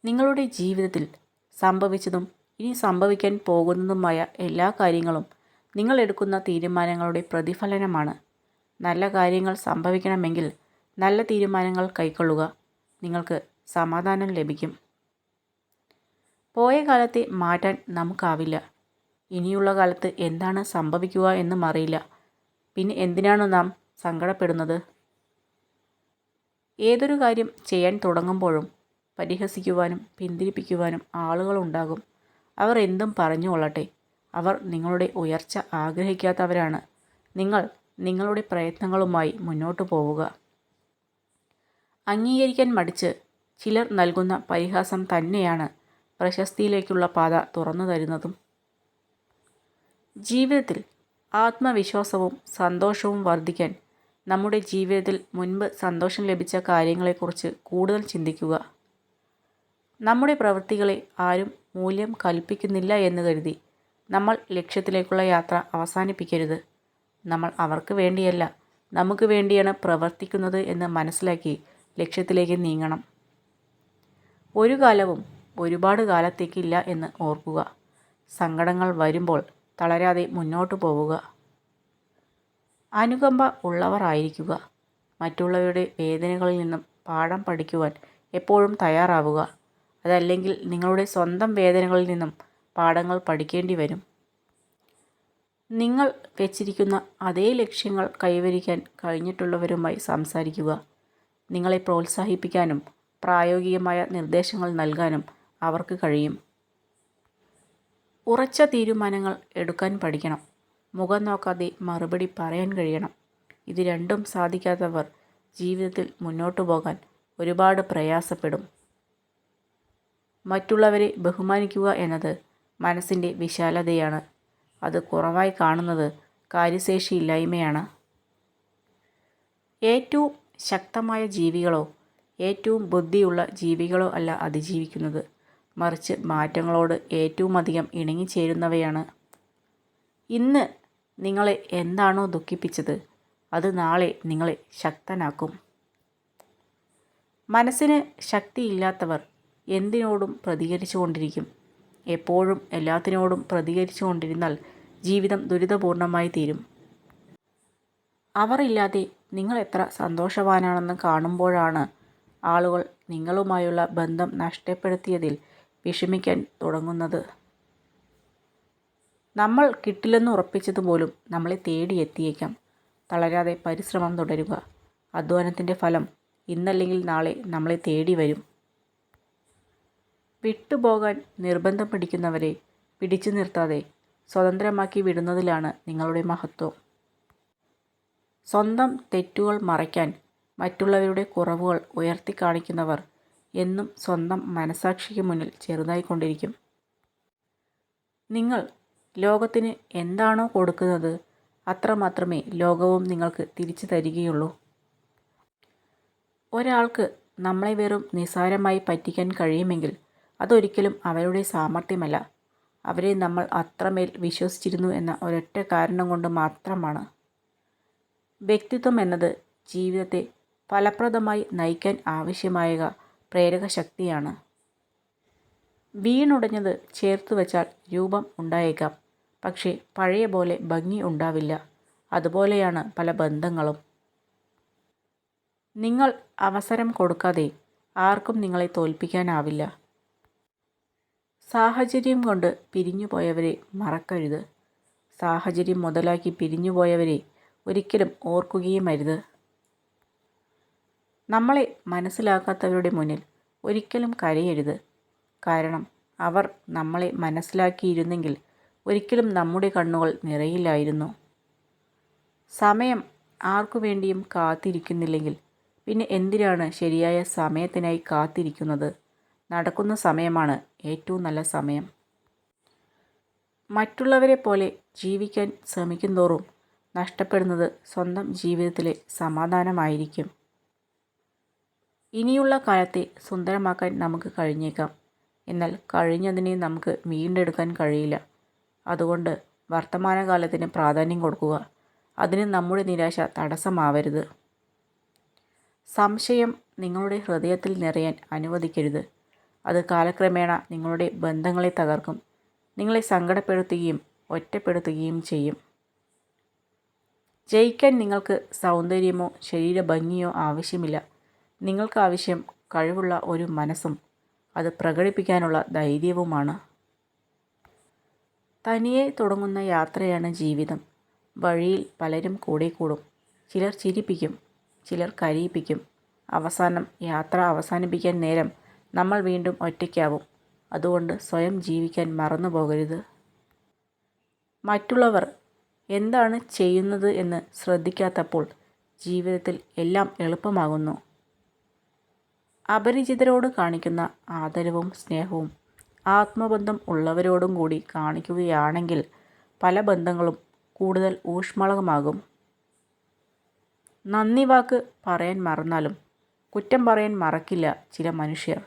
നിങ്ങളുടെ ജീവിതത്തിൽ സംഭവിച്ചതും ഇനി സംഭവിക്കാൻ പോകുന്നതുമായ എല്ലാ കാര്യങ്ങളും നിങ്ങൾ എടുക്കുന്ന തീരുമാനങ്ങളുടെ പ്രതിഫലനമാണ്. നല്ല കാര്യങ്ങൾ സംഭവിക്കണമെങ്കിൽ നല്ല തീരുമാനങ്ങൾ കൈക്കൊള്ളുക. നിങ്ങൾക്ക് സമാധാനം ലഭിക്കും. പോയ കാലത്തെ മാറ്റാൻ നമുക്കാവില്ല. ഇനിയുള്ള കാലത്ത് എന്താണ് സംഭവിക്കുക എന്നും അറിയില്ല. പിന്നെ എന്തിനാണ് നാം സങ്കടപ്പെടുന്നത്? ഏതൊരു കാര്യം ചെയ്യാൻ തുടങ്ങുമ്പോഴും പരിഹസിക്കുവാനും പിന്തിരിപ്പിക്കുവാനും ആളുകളുണ്ടാകും. അവർ എന്തും പറഞ്ഞു കൊള്ളട്ടെ. അവർ നിങ്ങളുടെ ഉയർച്ച ആഗ്രഹിക്കാത്തവരാണ്. നിങ്ങൾ നിങ്ങളുടെ പ്രയത്നങ്ങളുമായി മുന്നോട്ടു പോവുക. അംഗീകരിക്കാൻ മടിച്ച് ചിലർ നൽകുന്ന പരിഹാസം തന്നെയാണ് പ്രശസ്തിയിലേക്കുള്ള പാത തുറന്നു തരുന്നതും. ജീവിതത്തിൽ ആത്മവിശ്വാസവും സന്തോഷവും വർദ്ധിക്കാൻ നമ്മുടെ ജീവിതത്തിൽ മുൻപ് സന്തോഷം ലഭിച്ച കാര്യങ്ങളെക്കുറിച്ച് കൂടുതൽ ചിന്തിക്കുക. നമ്മുടെ പ്രവൃത്തികളെ ആരും മൂല്യം കൽപ്പിക്കുന്നില്ല എന്ന് കരുതി നമ്മൾ ലക്ഷ്യത്തിലേക്കുള്ള യാത്ര അവസാനിപ്പിക്കരുത്. നമ്മൾ അവർക്ക് വേണ്ടിയല്ല, നമുക്ക് വേണ്ടിയാണ് പ്രവർത്തിക്കുന്നത് എന്ന് മനസ്സിലാക്കി ലക്ഷ്യത്തിലേക്ക് നീങ്ങണം. ഒരു കാലവും ഒരുപാട് കാലത്തേക്കില്ല എന്ന് ഓർക്കുക. സങ്കടങ്ങൾ വരുമ്പോൾ തളരാതെ മുന്നോട്ടു പോവുക. അനുകമ്പ ഉള്ളവർ ആയിരിക്കുക. മറ്റുള്ളവരുടെ വേദനകളിൽ നിന്നും പാഠം പഠിക്കുവാൻ എപ്പോഴും തയ്യാറാവുക. അതല്ലെങ്കിൽ നിങ്ങളുടെ സ്വന്തം വേദനകളിൽ നിന്നും പാഠങ്ങൾ പഠിക്കേണ്ടി വരും. നിങ്ങൾ വെച്ചിരിക്കുന്ന അതേ ലക്ഷ്യങ്ങൾ കൈവരിക്കാൻ കഴിഞ്ഞിട്ടുള്ളവരുമായി സംസാരിക്കുക. നിങ്ങളെ പ്രോത്സാഹിപ്പിക്കാനും പ്രായോഗികമായ നിർദ്ദേശങ്ങൾ നൽകാനും അവർക്ക് കഴിയും. ഉറച്ച തീരുമാനങ്ങൾ എടുക്കാൻ പഠിക്കണം. മുഖം നോക്കാതെ മറുപടി പറയാൻ കഴിയണം. ഇത് രണ്ടും സാധിക്കാത്തവർ ജീവിതത്തിൽ മുന്നോട്ടു പോകാൻ ഒരുപാട് പ്രയാസപ്പെടും. മറ്റുള്ളവരെ ബഹുമാനിക്കുക എന്നത് മനസ്സിൻ്റെ വിശാലതയാണ്. അത് കുറവായി കാണുന്നത് കാര്യശേഷിയില്ലായ്മയാണ്. ഏറ്റവും ശക്തമായ ജീവികളോ ഏറ്റവും ബുദ്ധിയുള്ള ജീവികളോ അല്ല അതിജീവിക്കുന്നത്. മറിച്ച് മാറ്റങ്ങളോട് ഏറ്റവും അധികം ഇണങ്ങിച്ചേരുന്നവയാണ്. ഇന്ന് നിങ്ങളെ എന്താണോ ദുഃഖിപ്പിച്ചത് അത് നാളെ നിങ്ങളെ ശക്തനാക്കും. മനസ്സിന് ശക്തിയില്ലാത്തവർ എന്തിനോടും പ്രതികരിച്ചു കൊണ്ടിരിക്കും. എപ്പോഴും എല്ലാത്തിനോടും പ്രതികരിച്ചു കൊണ്ടിരുന്നാൽ ജീവിതം ദുരിതപൂർണമായി തീരും. അവർ ഇല്ലാതെ നിങ്ങൾ എത്ര സന്തോഷവാനാണെന്ന് കാണുമ്പോഴാണ് ആളുകൾ നിങ്ങളുമായുള്ള ബന്ധം നഷ്ടപ്പെടുത്തിയതിൽ വിഷമിക്കാൻ തുടങ്ങുന്നത്. നമ്മൾ കിട്ടില്ലെന്ന് ഉറപ്പിച്ചതുപോലും നമ്മളെ തേടിയെത്തിയേക്കാം. തളരാതെ പരിശ്രമം തുടരുക. അധ്വാനത്തിൻ്റെ ഫലം ഇന്നല്ലെങ്കിൽ നാളെ നമ്മളെ തേടി വരും. വിട്ടുപോകാൻ നിർബന്ധം പിടിക്കുന്നവരെ പിടിച്ചു നിർത്താതെ സ്വതന്ത്രമാക്കി വിടുന്നതിലാണ് നിങ്ങളുടെ മഹത്വം. സ്വന്തം തെറ്റുകൾ മറയ്ക്കാൻ മറ്റുള്ളവരുടെ കുറവുകൾ ഉയർത്തി കാണിക്കുന്നവർ എന്നും സ്വന്തം മനസാക്ഷിക്ക് മുന്നിൽ ചെറുതായിക്കൊണ്ടിരിക്കും. നിങ്ങൾ ലോകത്തിന് എന്താണോ കൊടുക്കുന്നത് അത്രമാത്രമേ ലോകവും നിങ്ങൾക്ക് തിരിച്ചു തരികയുള്ളൂ. ഒരാൾക്ക് നമ്മളെ വെറും നിസ്സാരമായി പറ്റിക്കാൻ കഴിയുമെങ്കിൽ അതൊരിക്കലും അവരുടെ സാമർഥ്യമല്ല, അവരെ നമ്മൾ അത്രമേൽ വിശ്വസിച്ചിരുന്നു എന്ന ഒരൊറ്റ കാരണം കൊണ്ട് മാത്രമാണ്. വ്യക്തിത്വം എന്നത് ജീവിതത്തെ ഫലപ്രദമായി നയിക്കാൻ ആവശ്യമായ പ്രേരക ശക്തിയാണ്. വീണുടഞ്ഞത് ചേർത്തു വച്ചാൽ രൂപം ഉണ്ടായേക്കാം, പക്ഷേ പഴയ പോലെ ഭംഗി ഉണ്ടാവില്ല. അതുപോലെയാണ് പല ബന്ധങ്ങളും. നിങ്ങൾ അവസരം കൊടുക്കാതെ ആർക്കും നിങ്ങളെ തോൽപ്പിക്കാനാവില്ല. സാഹചര്യം കൊണ്ട് പിരിഞ്ഞുപോയവരെ മറക്കരുത്. സാഹചര്യം മുതലാക്കി പിരിഞ്ഞുപോയവരെ ഒരിക്കലും ഓർക്കുകയുമരുത്. നമ്മളെ മനസ്സിലാക്കാത്തവരുടെ മുന്നിൽ ഒരിക്കലും കരയരുത്. കാരണം അവർ നമ്മളെ മനസ്സിലാക്കിയിരുന്നെങ്കിൽ ഒരിക്കലും നമ്മുടെ കണ്ണുകൾ നിറയില്ലായിരുന്നു. സമയം ആർക്കു വേണ്ടിയും കാത്തിരിക്കുന്നില്ലെങ്കിൽ പിന്നെ എന്തിനാണ് ശരിയായ സമയത്തിനായി കാത്തിരിക്കുന്നത്? നടക്കുന്ന സമയമാണ് ഏറ്റവും നല്ല സമയം. മറ്റുള്ളവരെ പോലെ ജീവിക്കാൻ ശ്രമിക്കുന്തോറും നഷ്ടപ്പെടുന്നത് സ്വന്തം ജീവിതത്തിലെ സമാധാനമായിരിക്കും. ഇനിയുള്ള കാലത്തെ സുന്ദരമാക്കാൻ നമുക്ക് കഴിഞ്ഞേക്കാം, എന്നാൽ കഴിഞ്ഞതിനെ നമുക്ക് വീണ്ടെടുക്കാൻ കഴിയില്ല. അതുകൊണ്ട് വർത്തമാനകാലത്തിന് പ്രാധാന്യം കൊടുക്കുക. അതിന് നമ്മുടെ നിരാശ തടസ്സമാവരുത്. സംശയം നിങ്ങളുടെ ഹൃദയത്തിൽ നിറയാൻ അനുവദിക്കരുത്. അത് കാലക്രമേണ നിങ്ങളുടെ ബന്ധങ്ങളെ തകർക്കും, നിങ്ങളെ സങ്കടപ്പെടുത്തുകയും ഒറ്റപ്പെടുത്തുകയും ചെയ്യും. ജയിക്കാൻ നിങ്ങൾക്ക് സൗന്ദര്യമോ ശരീരഭംഗിയോ ആവശ്യമില്ല. നിങ്ങൾക്ക് ആവശ്യം കഴിവുള്ള ഒരു മനസ്സും അത് പ്രകടിപ്പിക്കാനുള്ള ധൈര്യവുമാണ്. തനിയെ തുടങ്ങുന്ന യാത്രയാണ് ജീവിതം. വഴിയിൽ പലരും കൂടെ കൂടും. ചിലർ ചിരിപ്പിക്കും, ചിലർ കരയിപ്പിക്കും. അവസാനം യാത്ര അവസാനിപ്പിക്കാൻ നേരം നമ്മൾ വീണ്ടും ഒറ്റയ്ക്കാവും. അതുകൊണ്ട് സ്വയം ജീവിക്കാൻ മറന്നു പോകരുത്. മറ്റുള്ളവർ എന്താണ് ചെയ്യുന്നത് എന്ന് ശ്രദ്ധിക്കാത്തപ്പോൾ ജീവിതത്തിൽ എല്ലാം എളുപ്പമാകുന്നു. അപരിചിതരോട് കാണിക്കുന്ന ആദരവും സ്നേഹവും ആത്മബന്ധം ഉള്ളവരോടും കൂടി കാണിക്കുകയാണെങ്കിൽ പല ബന്ധങ്ങളും കൂടുതൽ ഊഷ്മളമാകും. നന്ദി വാക്ക് പറയാൻ മറന്നാലും കുറ്റം പറയാൻ മറക്കില്ല ചില മനുഷ്യർ.